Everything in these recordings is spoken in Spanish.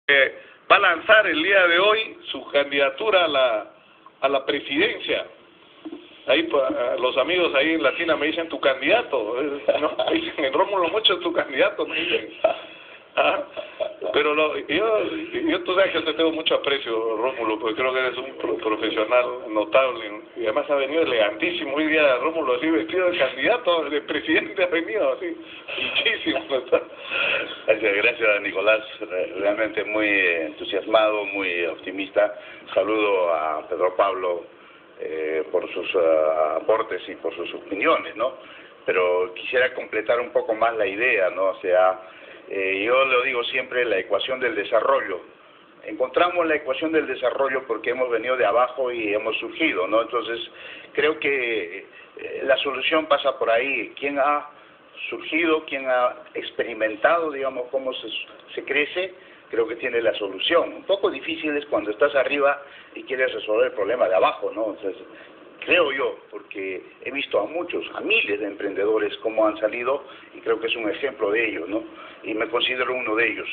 Va a lanzar el día de hoy su candidatura a la presidencia. Ahí los amigos ahí en Latina me dicen tu candidato, ¿no? Dicen, Rómulo Mocho es tu candidato, me dicen. ¿Ah? Pero yo tú sabes que te tengo mucho aprecio, Rómulo, porque creo que eres un profesional notable y además ha venido elegantísimo hoy día Rómulo, así vestido de candidato, de presidente ha venido así, muchísimo. Gracias, Nicolás, realmente muy entusiasmado, muy optimista. Saludo a Pedro Pablo por sus aportes y por sus opiniones, ¿no? Pero quisiera completar un poco más la idea, ¿no? O sea, yo lo digo siempre, la ecuación del desarrollo. Encontramos la ecuación del desarrollo porque hemos venido de abajo y hemos surgido, ¿no? Entonces, creo que la solución pasa por ahí. ¿Quién ha surgido, quién ha experimentado, digamos, cómo se crece? Creo que tiene la solución. Un poco difícil es cuando estás arriba y quieres resolver el problema de abajo, ¿no? Entonces, creo yo, porque he visto a muchos, a miles de emprendedores cómo han salido y creo que es un ejemplo de ello, ¿no? Y me considero uno de ellos.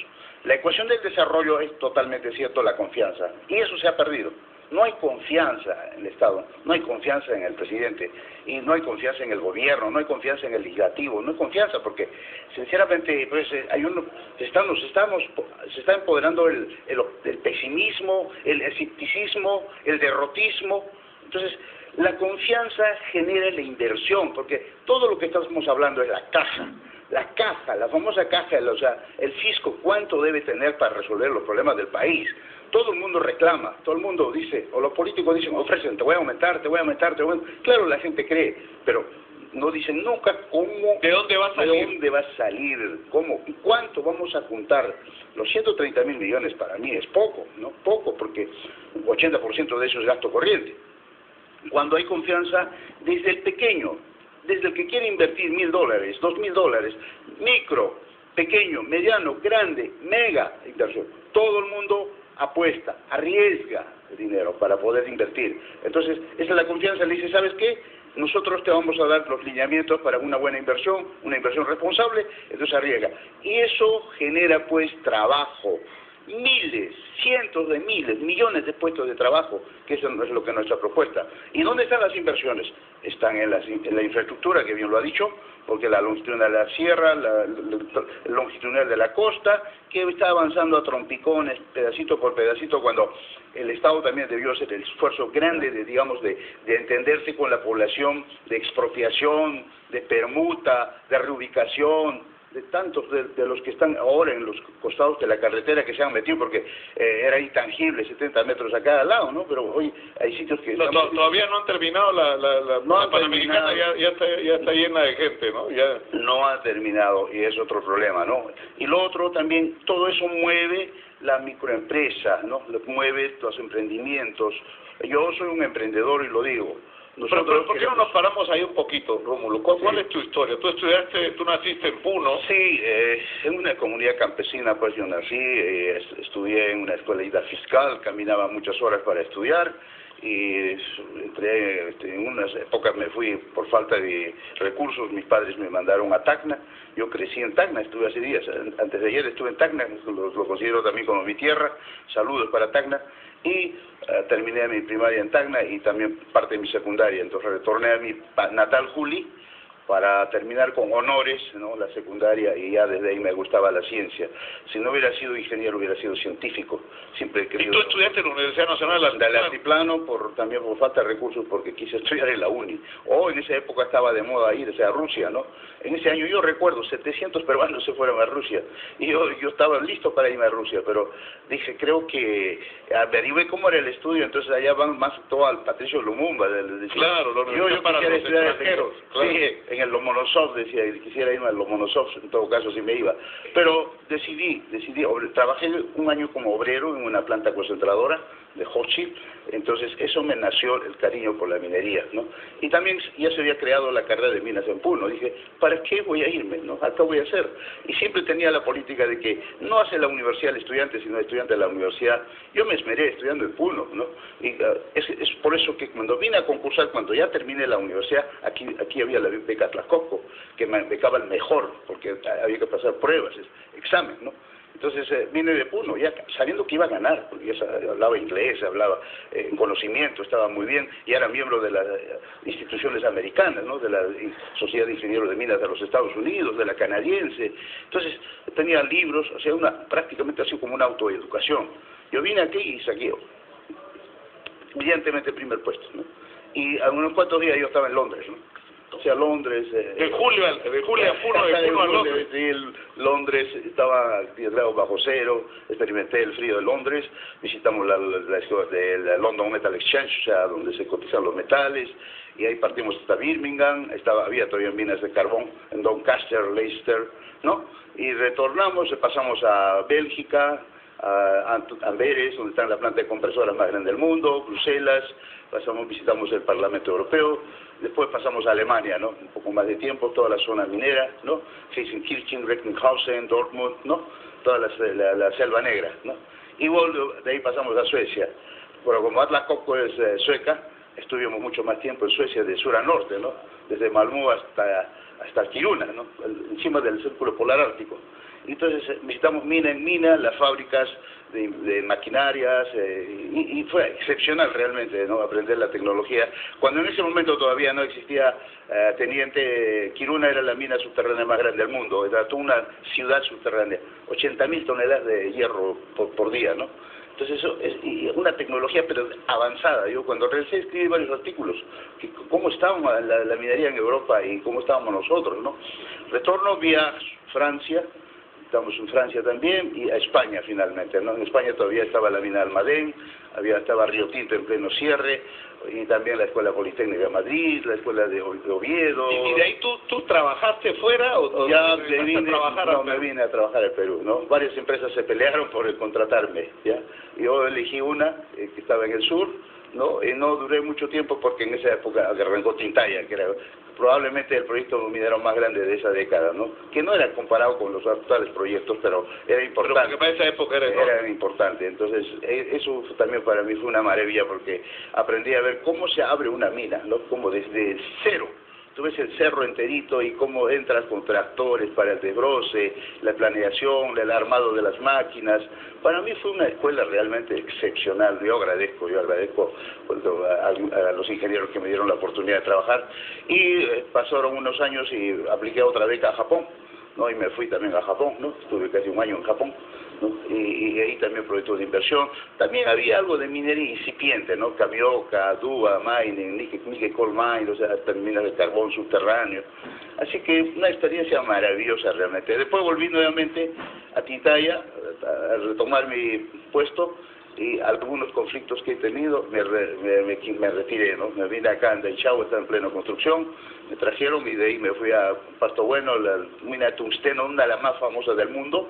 La ecuación del desarrollo es totalmente cierto, la confianza, y eso se ha perdido. No hay confianza en el Estado, no hay confianza en el presidente, y no hay confianza en el gobierno, no hay confianza en el legislativo, no hay confianza porque, sinceramente, pues, se está empoderando el pesimismo, el escepticismo, el derrotismo. Entonces, la confianza genera la inversión, porque todo lo que estamos hablando es la caja, la famosa caja, o sea, el fisco, ¿cuánto debe tener para resolver los problemas del país? Todo el mundo reclama, todo el mundo dice, o los políticos dicen, ofrecen, te voy a aumentar, te voy a aumentar, te voy a aumentar. Claro, la gente cree, pero no dicen nunca cómo, ¿de dónde va a salir? ¿De dónde va a salir? ¿Cómo? ¿Y cuánto vamos a juntar? Los 130.000 millones para mí es poco, ¿no? Poco, porque 80% de eso es gasto corriente. Cuando hay confianza, desde el pequeño, desde el que quiere invertir $1.000, $2.000, micro, pequeño, mediano, grande, mega inversión, todo el mundo apuesta, arriesga el dinero para poder invertir. Entonces, esa es la confianza. Le dice, ¿sabes qué? Nosotros te vamos a dar los lineamientos para una buena inversión, una inversión responsable, entonces arriesga. Y eso genera, pues, trabajo. Miles, cientos de miles, millones de puestos de trabajo, que eso no es lo que es nuestra propuesta. ¿Y dónde están las inversiones? Están en la infraestructura, que bien lo ha dicho, porque la longitudinal de la sierra, la longitudinal de la costa, que está avanzando a trompicones, pedacito por pedacito, cuando el Estado también debió hacer el esfuerzo grande de entenderse con la población, de expropiación, de permuta, de reubicación, de tantos de los que están ahora en los costados de la carretera que se han metido, porque era intangible, 70 metros a cada lado, ¿no? Pero hoy hay sitios que... Todavía no han terminado la Panamericana, ya está llena de gente, ¿no? Ya... No ha terminado, y es otro problema, ¿no? Y lo otro también, todo eso mueve la microempresa, ¿no? Mueve los emprendimientos. Yo soy un emprendedor y lo digo. Pero ¿por qué no nos paramos ahí un poquito, Rómulo? ¿Cuál es tu historia? Tú naciste en Puno. Sí, en una comunidad campesina, pues yo nací, estudié en una escuelita fiscal, caminaba muchas horas para estudiar y en unas épocas me fui por falta de recursos, mis padres me mandaron a Tacna, yo crecí en Tacna, estuve hace días, antes de ayer estuve en Tacna, lo considero también como mi tierra, saludos para Tacna, y terminé mi primaria en Tacna y también parte de mi secundaria, entonces retorné a mi natal Juli para terminar con honores, ¿no? La secundaria, y ya desde ahí me gustaba la ciencia. Si no hubiera sido ingeniero, hubiera sido científico. Siempre he querido... ¿Y tú estudiaste en la Universidad Nacional del Altiplano? También por falta de recursos, porque quise estudiar en la UNI. O en esa época estaba de moda irse a Rusia, ¿no? En ese año yo recuerdo, 700 peruanos se fueron a Rusia, y yo estaba listo para irme a Rusia, pero dije, creo que averigüé cómo era el estudio, entonces allá van más todo al Patricio Lumumba. Claro, yo para los extranjeros. Claro. Sí, en el Lomonosov, decía, quisiera irme al Lomonosov, en todo caso sí me iba. Pero decidí, trabajé un año como obrero en una planta concentradora de Hochschild, entonces eso me nació el cariño por la minería, ¿no? Y también ya se había creado la carrera de minas en Puno, dije, ¿para qué voy a irme, no? Acá voy a hacer. Y siempre tenía la política de que no hace la universidad el estudiante, sino el estudiante de la universidad. Yo me esmeré estudiando en Puno, ¿no? Y es por eso que cuando vine a concursar, cuando ya terminé la universidad, aquí había la beca Tlaxcoco, que me becaba el mejor, porque había que pasar pruebas, examen, ¿no? Entonces vine de Puno, ya sabiendo que iba a ganar, porque ya hablaba inglés, hablaba en conocimiento, estaba muy bien, y era miembro de las instituciones americanas, ¿no? De la Sociedad de Ingenieros de Minas de los Estados Unidos, de la canadiense. Entonces tenía libros, o sea, prácticamente así como una autoeducación. Yo vine aquí y saqué brillantemente el primer puesto, ¿no? Y a unos cuantos días yo estaba en Londres, ¿no? O sea, Londres... de julio a Puno, de Puno a Londres. Sí, Londres estaba 10 grados bajo cero, experimenté el frío de Londres, visitamos la escuela de la London Metal Exchange, o sea, donde se cotizan los metales, y ahí partimos hasta Birmingham, había todavía minas de carbón en Doncaster, Leicester, ¿no? Y retornamos, pasamos a Bélgica, a Amberes, donde está la planta de compresoras más grande del mundo, Bruselas, visitamos el Parlamento Europeo, después pasamos a Alemania, ¿no? Un poco más de tiempo, toda la zona minera, ¿no? Gelsenkirchen, Recklinghausen, Dortmund, ¿no? Toda la selva negra, ¿no? Y de ahí pasamos a Suecia. Bueno, como Atlas Copco es sueca, estuvimos mucho más tiempo en Suecia, de sur a norte, ¿no? Desde Malmö hasta Kiruna, ¿no? Encima del Círculo Polar Ártico. Entonces visitamos mina en mina, las fábricas de maquinarias, y fue excepcional realmente, ¿no? Aprender la tecnología. Cuando en ese momento todavía no existía Teniente, Kiruna era la mina subterránea más grande del mundo, era toda una ciudad subterránea, 80.000 toneladas de hierro por día, ¿no? Entonces eso es una tecnología pero avanzada. Yo cuando realicé escribí varios artículos, cómo estábamos la minería en Europa y cómo estábamos nosotros, ¿no? Retorno vía Francia, estamos en Francia también, y a España finalmente, ¿no? En España todavía estaba la mina de Almadén, estaba Río Tinto en pleno cierre, y también la Escuela Politécnica de Madrid, la Escuela de Oviedo. ¿Y de ahí tú trabajaste fuera o ya me vine a trabajar al Perú, ¿no? Varias empresas se pelearon por contratarme, ¿ya? Yo elegí una que estaba en el sur, ¿no? Y no duré mucho tiempo porque en esa época arrancó Tintaya, que era probablemente el proyecto minero más grande de esa década, ¿no? Que no era comparado con los actuales proyectos, pero era importante. Pero porque para esa época era importante. Entonces, eso también para mí fue una maravilla porque aprendí a ver cómo se abre una mina, ¿no? Como desde cero. Tú ves el cerro enterito y cómo entras con tractores para el desbroce, la planeación, el armado de las máquinas. Para mí fue una escuela realmente excepcional. Yo agradezco a los ingenieros que me dieron la oportunidad de trabajar. Y pasaron unos años y apliqué otra beca a Japón, ¿no? Y me fui también a Japón, ¿no? Estuve casi un año en Japón, ¿no? Y ahí también proyectos de inversión. También había algo de minería incipiente, ¿no? Kamioka, Dua, Mining, Nickel Coal Mine, o sea, minas de carbón subterráneo. Así que una experiencia maravillosa realmente. Después volví nuevamente a Tintaya a retomar mi puesto, y algunos conflictos que he tenido me retiré, ¿no? Me vine acá en Daichao, está en plena construcción, me trajeron y de ahí me fui a Pasto Bueno, la mina de tungsteno, una de las más famosas del mundo.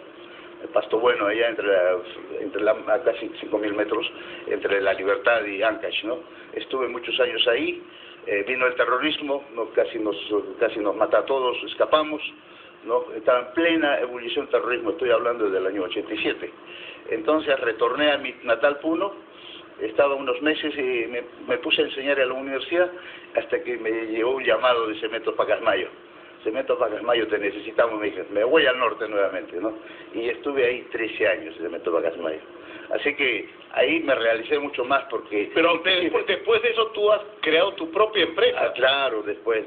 El Pasto Bueno, allá a casi 5.000 metros, entre La Libertad y Ancash, ¿no? Estuve muchos años ahí, vino el terrorismo, ¿no? Casi nos mata a todos, escapamos, ¿no? Estaba en plena ebullición del terrorismo, estoy hablando desde el año 87. Entonces retorné a mi natal Puno, estaba unos meses y me puse a enseñar en la universidad hasta que me llegó un llamado de Cementos Pacasmayo. Cementos Pacasmayo, te necesitamos, me dije, me voy al norte nuevamente, ¿no? Y estuve ahí 13 años en Cementos Pacasmayo. Así que ahí me realicé mucho más porque... Pero después de eso tú has creado tu propia empresa. Claro, después.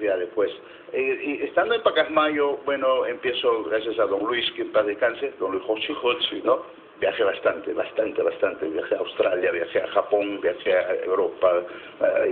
Y estando en Pacasmayo, bueno, empiezo, gracias a don Luis, que en paz descanse, don Luis Hochi, ¿no? Viajé bastante. Viajé a Australia, viajé a Japón, viajé a Europa,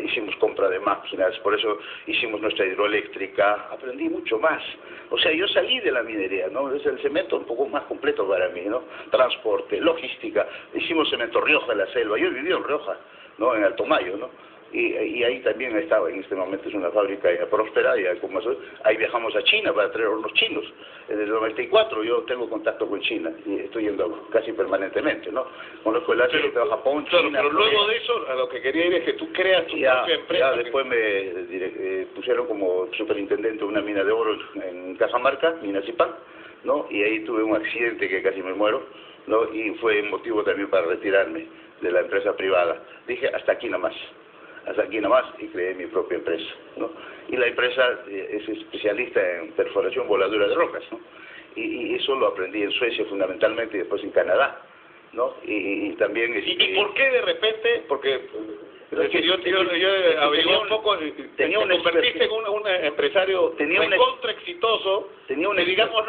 hicimos compra de máquinas, por eso hicimos nuestra hidroeléctrica, aprendí mucho más. O sea, yo salí de la minería, ¿no? Es el cemento un poco más completo para mí, ¿no? Transporte, logística, hicimos cemento Rioja en la selva, yo viví en Rioja, ¿no? En Alto Mayo, ¿no? Y ahí también estaba, en este momento es una fábrica próspera, y ahí viajamos a China para traer hornos chinos. En el 94 yo tengo contacto con China y estoy yendo casi permanentemente, ¿no? Conozco el Asia, Japón, China. Pero luego de eso, a lo que quería ir es que tú creas tu propia empresa. Ya después me pusieron como superintendente de una mina de oro en Cajamarca, Mina Zipán, ¿no? Y ahí tuve un accidente que casi me muero, ¿no? Y fue motivo también para retirarme de la empresa privada. Dije, hasta aquí nomás, y creé mi propia empresa, ¿no? Y la empresa es especialista en perforación voladura de rocas, ¿no? y eso lo aprendí en Suecia fundamentalmente y después en Canadá, ¿no? Y también... ¿Y por qué de repente? Porque... Es decir, yo averigué un poco, te convertiste en un empresario recontra exitoso, que digamos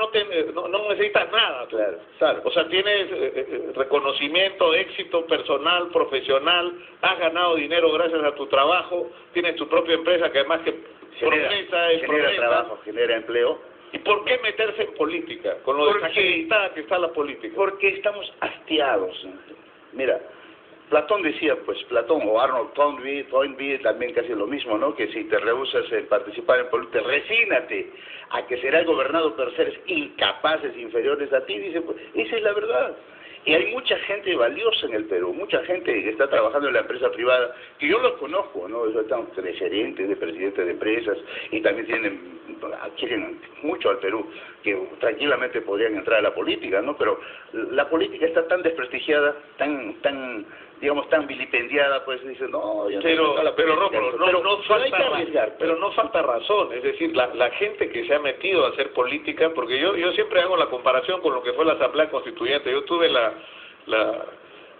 no necesitas nada. Claro. O sea, tienes reconocimiento, éxito personal, profesional, has ganado dinero gracias a tu trabajo, tienes tu propia empresa que además que genera trabajo, genera empleo. ¿Y por qué meterse en política? Con lo desacreditada que está la política. Porque estamos hastiados. Mira, Platón decía, o Arnold Toynbee también casi lo mismo, ¿no? Que si te rehusas en participar en política, resígnate a que serás gobernado por seres incapaces, inferiores a ti, dice, pues, esa es la verdad. Y hay mucha gente valiosa en el Perú, mucha gente que está trabajando en la empresa privada, que yo los conozco, ¿no? Están de gerentes, de presidentes de empresas, y también quieren mucho al Perú, que tranquilamente podrían entrar a la política, ¿no? Pero la política está tan desprestigiada, tan vilipendiada, pues dicen, no, yo no pero no falta razón, es decir, la gente que se ha metido a hacer política, porque yo siempre hago la comparación con lo que fue la Asamblea Constituyente. Yo tuve la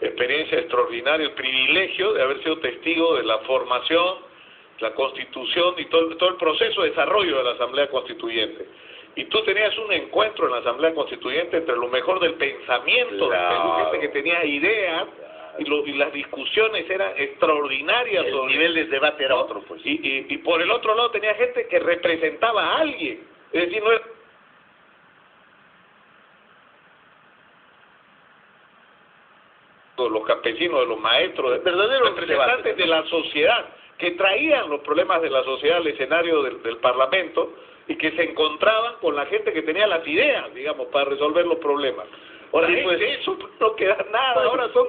experiencia extraordinaria, el privilegio de haber sido testigo de la formación, la Constitución y todo el proceso de desarrollo de la Asamblea Constituyente. Y tú tenías un encuentro en la Asamblea Constituyente entre lo mejor del pensamiento, gente que tenía ideas, y las discusiones eran extraordinarias. El nivel de debate era otro, pues. Y por el otro lado tenía gente que representaba a alguien. Es decir, no era los campesinos, de los maestros, verdaderos representantes de la sociedad, que traían los problemas de la sociedad al escenario del Parlamento y que se encontraban con la gente que tenía las ideas, digamos, para resolver los problemas. Ahora, eso no queda nada, ahora son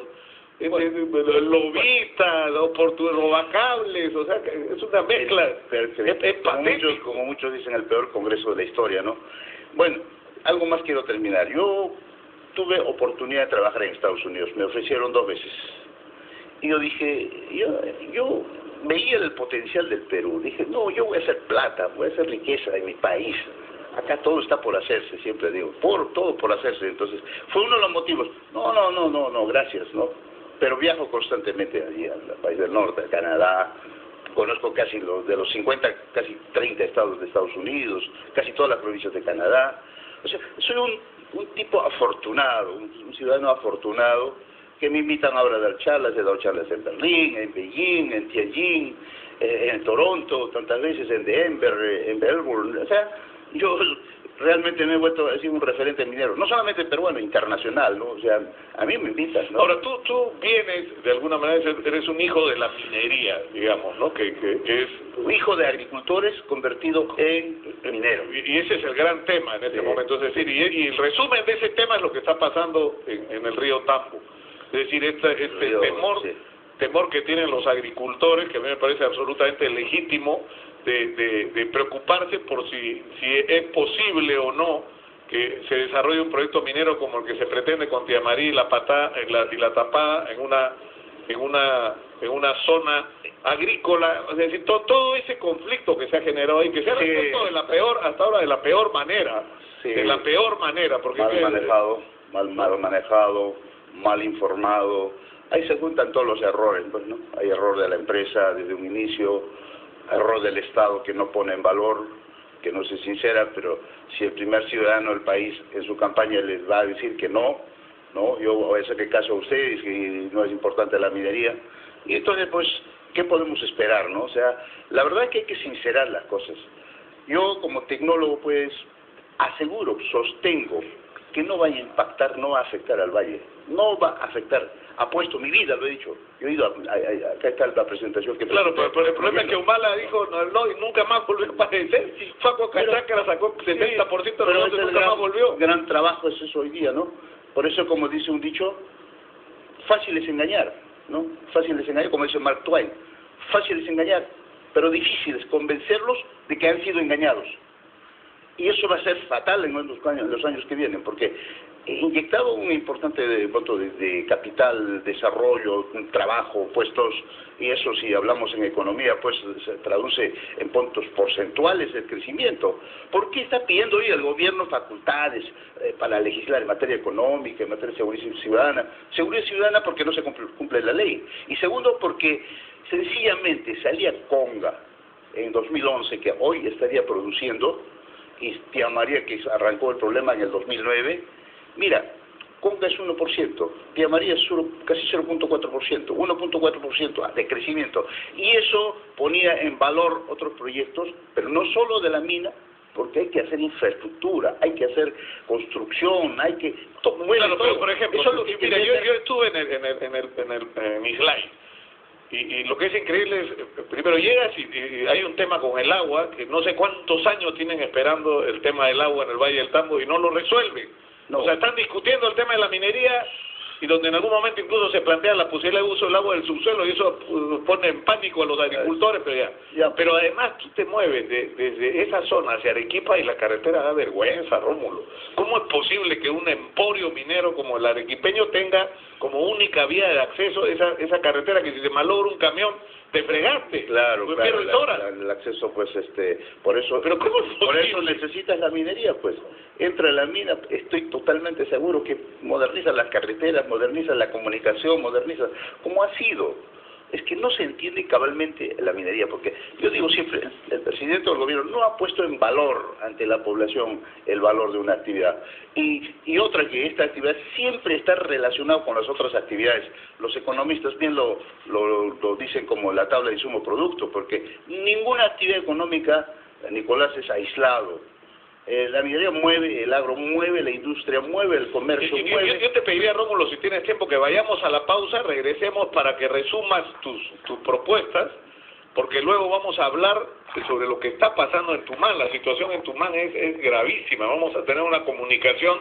lobistas, robacables, o sea, es una mezcla, es patético. Como muchos dicen, el peor congreso de la historia, ¿no? Bueno, algo más quiero terminar. Yo tuve oportunidad de trabajar en Estados Unidos, me ofrecieron 2 veces. Y yo dije, yo veía el potencial del Perú, dije, no, yo voy a hacer plata, voy a hacer riqueza en mi país. Acá todo está por hacerse, siempre digo, todo por hacerse. Entonces, fue uno de los motivos. No, gracias, ¿no? Pero viajo constantemente allí al país del norte, a Canadá, conozco casi de los 50, casi 30 estados de Estados Unidos, casi todas las provincias de Canadá. O sea, soy un tipo afortunado, un ciudadano afortunado, que me invitan ahora a dar charlas, he dado charlas en Berlín, en Beijing, en Tianjin, en Toronto, tantas veces en Denver, en Melbourne. O sea, yo realmente me he vuelto a decir un referente minero, no solamente peruano, internacional, ¿no? O sea, a mí me invitan, ¿no? Ahora, tú vienes, de alguna manera, eres un hijo de la minería, digamos, ¿no? Que es un hijo de agricultores convertido en minero. Y ese es el gran tema en este momento, es decir, y el resumen de ese tema es lo que está pasando en el río Tambo. Es decir, este temor que tienen los agricultores, que a mí me parece absolutamente legítimo, de preocuparse por si es posible o no que se desarrolle un proyecto minero como el que se pretende con Tiamarí y la Tapada en una zona agrícola. Es decir, todo ese conflicto que se ha generado ahí, que se ha resuelto hasta ahora de la peor manera, porque mal manejado, mal informado. Ahí se juntan todos los errores, pues, ¿no? Hay error de la empresa desde un inicio, error del Estado que no pone en valor, que no se sincera, pero si el primer ciudadano del país en su campaña les va a decir que no, yo voy a hacerle caso a ustedes y no es importante la minería, y entonces pues, ¿qué podemos esperar, no? O sea, la verdad es que hay que sincerar las cosas. Yo como tecnólogo pues aseguro, sostengo que no va a impactar, no va a afectar al valle, no va a afectar. Apuesto mi vida, lo he dicho. Yo he ido acá está la presentación que... Claro, pero el problema es que Humala dijo no y nunca más volvió a aparecer. Faco Cachacara sacó 70% de los votos y nunca más volvió. Gran trabajo es eso hoy día, ¿no? Por eso, como dice un dicho, fácil es engañar, ¿no? Fácil es engañar, como dice Mark Twain. Fácil es engañar, pero difícil es convencerlos de que han sido engañados. Y eso va a ser fatal en los años que vienen, porque inyectado un importante monto de capital, desarrollo, trabajo, puestos, y eso si hablamos en economía, pues se traduce en puntos porcentuales del crecimiento. ¿Por qué está pidiendo hoy el gobierno facultades para legislar en materia económica, en materia de seguridad ciudadana? Seguridad ciudadana porque no se cumple la ley. Y segundo, porque sencillamente salía Conga en 2011, que hoy estaría produciendo, y Tía María, que arrancó el problema en el 2009, mira, Conga es 1%, Tía María es casi 0.4%, 1.4% de crecimiento. Y eso ponía en valor otros proyectos, pero no solo de la mina, porque hay que hacer infraestructura, hay que hacer construcción, hay que... Claro, pero por ejemplo, mira, yo estuve en Islay, y lo que es increíble es, primero llegas y hay un tema con el agua, que no sé cuántos años tienen esperando el tema del agua en el Valle del Tambo y no lo resuelven. No. O sea, están discutiendo el tema de la minería y donde en algún momento incluso se plantea la posibilidad de uso del agua del subsuelo y eso pone en pánico a los agricultores, pero Pero además tú te mueves desde esa zona hacia Arequipa y la carretera da vergüenza, Rómulo. ¿Cómo es posible que un emporio minero como el arequipeño tenga como única vía de acceso esa carretera que si se malogra un camión te fregaste? Claro, el acceso, pues, por eso... ¿Pero cómo es posible? Por eso necesitas la minería, pues. Entra a la mina, estoy totalmente seguro que moderniza las carreteras, moderniza la comunicación, moderniza... ¿Cómo ha sido? Es que no se entiende cabalmente la minería, porque yo digo siempre, el presidente del gobierno no ha puesto en valor ante la población el valor de una actividad. Y otra, que esta actividad siempre está relacionada con las otras actividades. Los economistas bien lo dicen como la tabla de insumo producto, porque ninguna actividad económica, Nicolás, es aislado. La minería mueve, el agro mueve, la industria mueve, el comercio mueve. Yo te pediría, Rómulo, si tienes tiempo, que vayamos a la pausa, regresemos para que resumas tus propuestas, porque luego vamos a hablar sobre lo que está pasando en Tumán. La situación en Tumán es gravísima. Vamos a tener una comunicación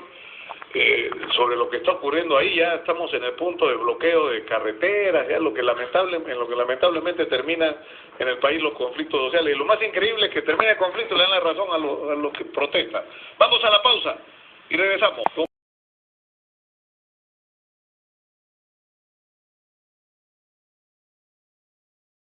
sobre lo que está ocurriendo ahí. Ya estamos en el punto de bloqueo de carreteras, ya en lo que lamentablemente termina en el país los conflictos sociales. Y lo más increíble es que termina el conflicto y le dan la razón a los que protestan. Vamos a la pausa y regresamos.